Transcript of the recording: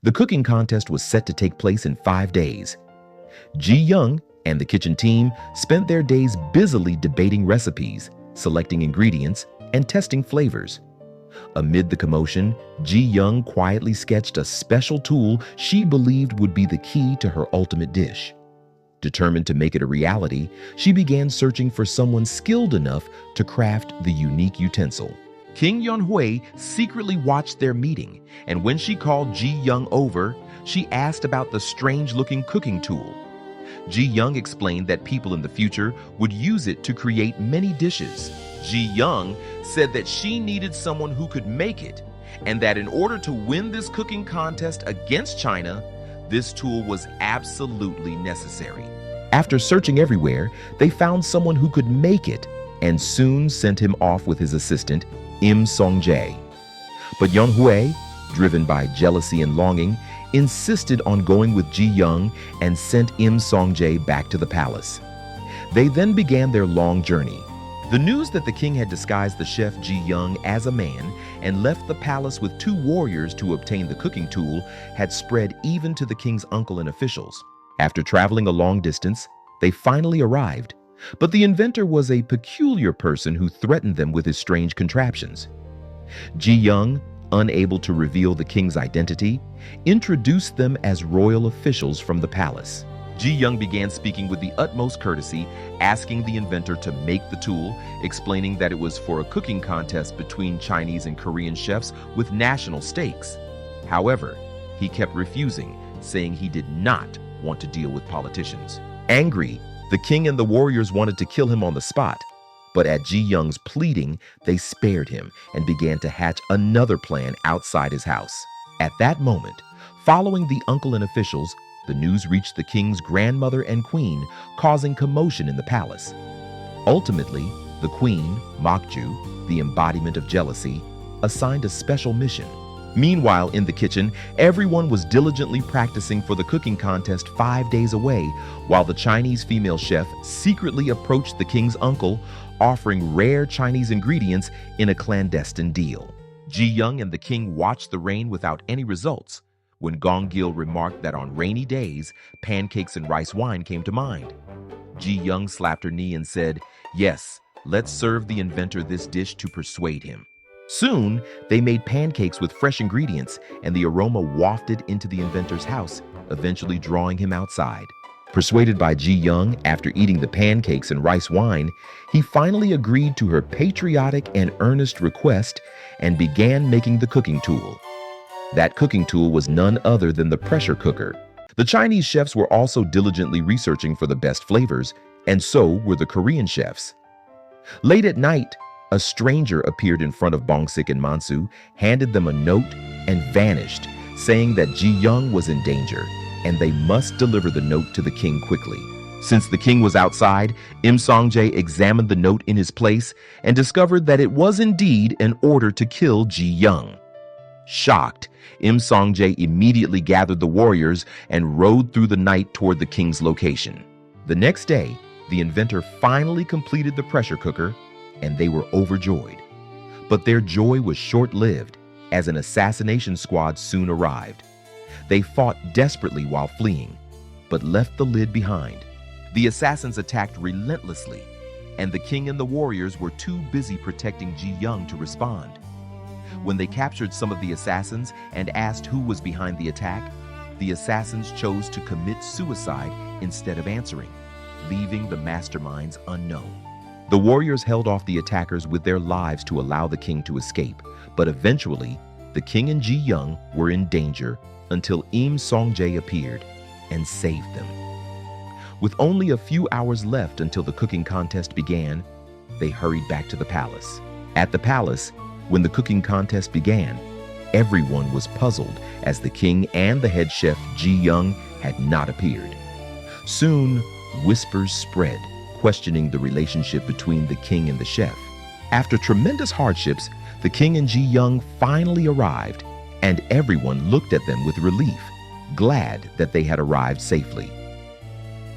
The cooking contest was set to take place in 5 days. Ji Young and the kitchen team spent their days busily debating recipes, selecting ingredients, and testing flavors. Amid the commotion, Ji Young quietly sketched a special tool she believed would be the key to her ultimate dish. Determined to make it a reality, she began searching for someone skilled enough to craft the unique utensil. King Yunhui secretly watched their meeting, and when she called Ji Young over, she asked about the strange-looking cooking tool. Ji Young explained that people in the future would use it to create many dishes. Ji Young said that she needed someone who could make it, and that in order to win this cooking contest against China, this tool was absolutely necessary. After searching everywhere, they found someone who could make it and soon sent him off with his assistant, Im Song-jae. But Yunhui, driven by jealousy and longing, insisted on going with Ji Young and sent Im Song-jae back to the palace. They then began their long journey. The news that the king had disguised the chef Ji Young as a man and left the palace with 2 warriors to obtain the cooking tool had spread even to the king's uncle and officials. After traveling a long distance, they finally arrived. But the inventor was a peculiar person who threatened them with his strange contraptions. Ji Young, unable to reveal the king's identity, introduced them as royal officials from the palace. Ji Young began speaking with the utmost courtesy, asking the inventor to make the tool, explaining that it was for a cooking contest between Chinese and Korean chefs with national stakes. However, he kept refusing, saying he did not want to deal with politicians. Angry, the king and the warriors wanted to kill him on the spot, but at Ji Young's pleading, they spared him and began to hatch another plan outside his house. At that moment, following the uncle and officials, the news reached the king's grandmother and queen, causing commotion in the palace. Ultimately, the queen, Mokju, the embodiment of jealousy, assigned a special mission. Meanwhile, in the kitchen, everyone was diligently practicing for the cooking contest 5 days away, while the Chinese female chef secretly approached the king's uncle, offering rare Chinese ingredients in a clandestine deal. Ji Young and the king watched the rain without any results, when Gong Gil remarked that on rainy days, pancakes and rice wine came to mind. Ji Young slapped her knee and said, "Yes, let's serve the inventor this dish to persuade him." Soon, they made pancakes with fresh ingredients, and the aroma wafted into the inventor's house, eventually drawing him outside. Persuaded by Ji Young after eating the pancakes and rice wine, he finally agreed to her patriotic and earnest request and began making the cooking tool. That cooking tool was none other than the pressure cooker. The Chinese chefs were also diligently researching for the best flavors, and so were the Korean chefs. Late at night, a stranger appeared in front of Bongsik and Mansu, handed them a note, and vanished, saying that Ji Young was in danger, and they must deliver the note to the king quickly. Since the king was outside, Im Song-jae examined the note in his place and discovered that it was indeed an order to kill Ji Young. Shocked, Im Song-jae immediately gathered the warriors and rode through the night toward the king's location. The next day, the inventor finally completed the pressure cooker, and they were overjoyed. But their joy was short-lived, as an assassination squad soon arrived. They fought desperately while fleeing, but left the lid behind. The assassins attacked relentlessly, and the king and the warriors were too busy protecting Ji Young to respond. When they captured some of the assassins and asked who was behind the attack, the assassins chose to commit suicide instead of answering, leaving the masterminds unknown. The warriors held off the attackers with their lives to allow the king to escape, but eventually, the king and Ji Young were in danger until Im Song-jae appeared and saved them. With only a few hours left until the cooking contest began, they hurried back to the palace. At the palace, when the cooking contest began, everyone was puzzled as the king and the head chef Ji Young had not appeared. Soon, whispers spread, questioning the relationship between the king and the chef. After tremendous hardships, the king and Ji Young finally arrived, and everyone looked at them with relief, glad that they had arrived safely.